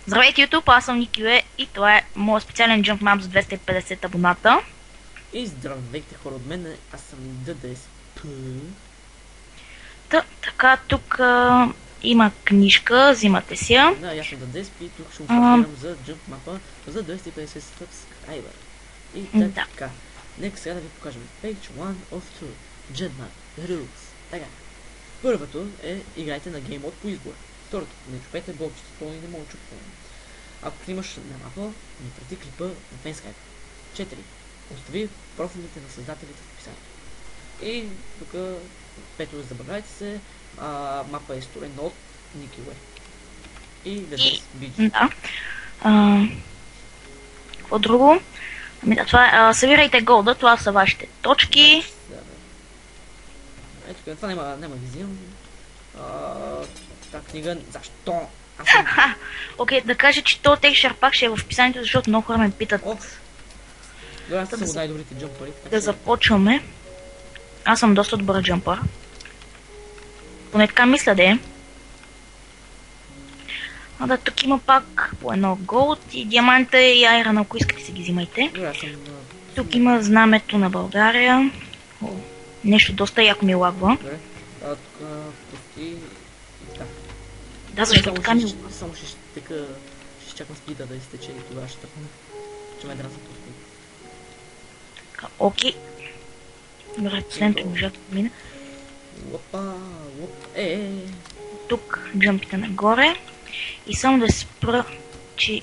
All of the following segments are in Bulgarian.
Здравейте, YouTube, аз съм Никюе и това е моят специален Jump Map за 250 абоната. И здравейте хора от мен, аз съм DDSP. Така, тук има книжка, взимате си я. Да, аз съм DDSP и тук ще оформям за Jump Map за 250 subscriber. И така, нека сега да ви покажем Page 1 of 2, Jump Map, Rules. Така, първото е играйте на Game Mode по избор. Второто, не чупете блокчето, то не мога да чупите. Ако снимаш на мапа, не преди клипа на фенскайп. 4. Остави профилите на създателите в описанието. И тук, пето, забавляйте се, мапа е строена от Ники Уей. И да се биджи. Да. Какво друго? Ами да, това е, събирайте голда, това са вашите точки. Да. Ето, това няма визия. Та книга, защо? Окей, да кажа, че този текстчър пак ще е в описанието, защото много хора ме питат. Добре, аз съм най-добрите джампари. Да започваме. Аз съм доста добър джампър. Поне така мисля да е. Да, тук има пак по едно голд и диаманта и айрана, ако искате си ги взимайте. Тук има знамето на България. Нещо доста яко ми лагва. Добре, тук пусти. Да, защо така ми лагва? Само ще изчакам спида да изтече и тогава ще тъпна. Че ме дразна пусти. Окей. Добре, последното можа да мина. Тук джампите нагоре. И само да спра, че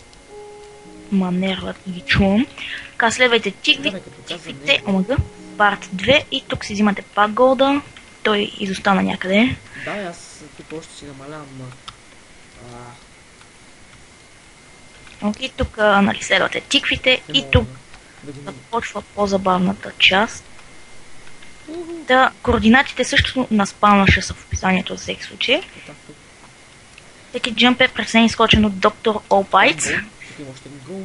манерват ги чувам. Така, следвайте тиквите, омага, парт 2 и тук си взимате пак голда. Той изостана някъде. Да, аз тук още си намалявам. Окей, тук нали следвате тиквите и тук започва по-забавната част. Да, координатите също на спална ще са в описанието за всеки случай. Всеки джъмп е пресен изскочен от доктор Олбайт. Тук има още гол,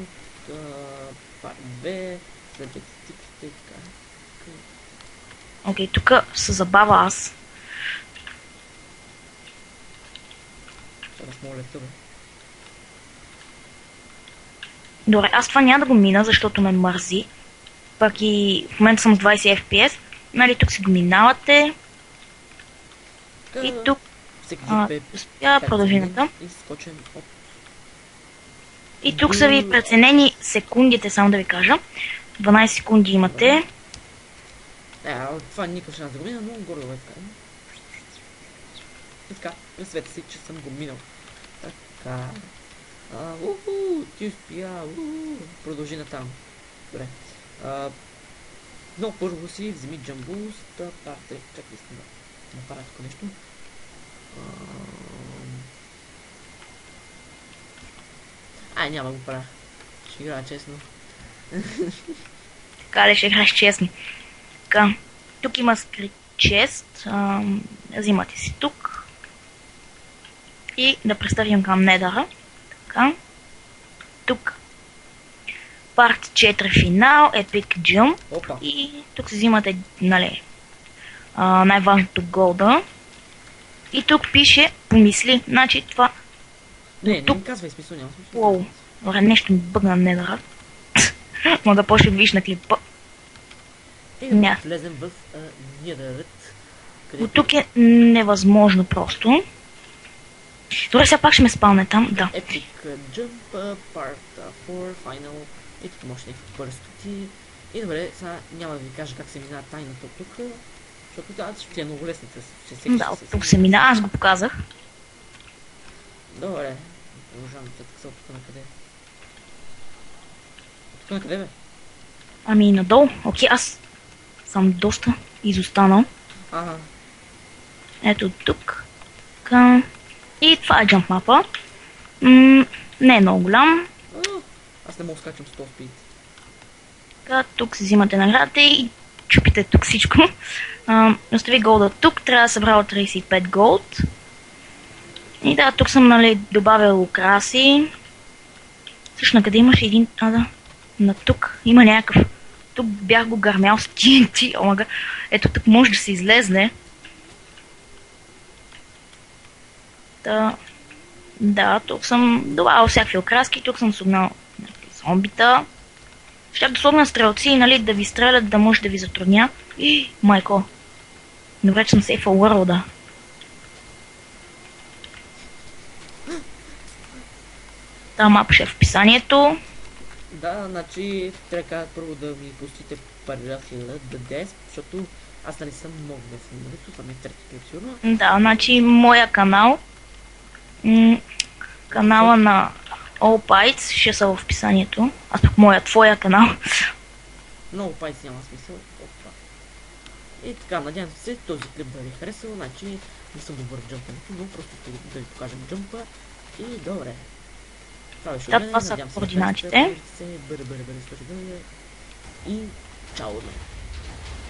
парт 2, следвате тиквите и така. Окей, тук се забава аз. Сега с моля това. Добре, аз това няма да го мина, защото ме мързи. Пък и в момента съм с 20 FPS. Нали, тук си го минавате. И тук успя продължината. И тук са ви преценени секундите, само да ви кажа. 12 секунди имате. Това никога ще да го мина, но горе е така. И така, представете си, че съм го минал. Така. Ти успя, продължи натам. Добре. Но първо си вземи джамбуст, парте, чакай искам да направя тук нещо. Няма го правя. Ще играя честно. Така ли ще играеш честно? Така, тук има скрит чест. Взимате си тук. И да представим към недъра. Така. Тук. Парт 4 финал, Epic Jump. И тук си взимате, нали, най-важното голда. И тук пише, помисли, значи това... Не ми казвай смисъл, няма смисъл. Уоу, добре, нещо ми бъгна недъра. Мога да почне виж на клипа. И да влезем в недърът. От тук е невъзможно просто. Добре, сега пак ще ме спалне там, да. Epic Jump, Part 4, Final. И тук може някакви пръстоти. И добре, сега няма да ви кажа как се минава тайната от тук. Защото ще е много лесно. Да, от тук се мина, аз го показах. Добре, продължавам тук на къде. Тук на къде бе? Ами надолу. Окей, аз съм доста изостанал. Ето тук. И това е джамп мапа. Не е много голям. Аз не мога да скачам с този спид. Тук си взимате наградата и чупите тук всичко. Остави голда тук. Трябва да събрал 35 голд. И да, тук съм, нали, добавил украси. Също на къде имаше един... да. На тук има някакъв... Тук бях го гърмял с TNT. Омага. Ето тук може да се излезне. Да, тук съм добавил всякакви окраски, тук съм согнал зомбита. Щях да сложа стрелци, нали, да ви стрелят, да може да ви затрудня. И, майко, добре, че съм сейфа World-а. Та мапа ще е в описанието. Да, значи трябва първо да ми пустите параграф 10, защото аз нали съм много днес, съм и трети клип сигурно. Да, значи моя канал, канала на All Pites ще са в описанието. Аз пък твоя канал. Много пайци няма смисъл. Опа. И така, надявам се този клип да ви е харесал, значи не съм добър в джампането, но просто да ви покажем джампа и добре. Това беше от мен, Това са надявам се координатите. бъде, и чао!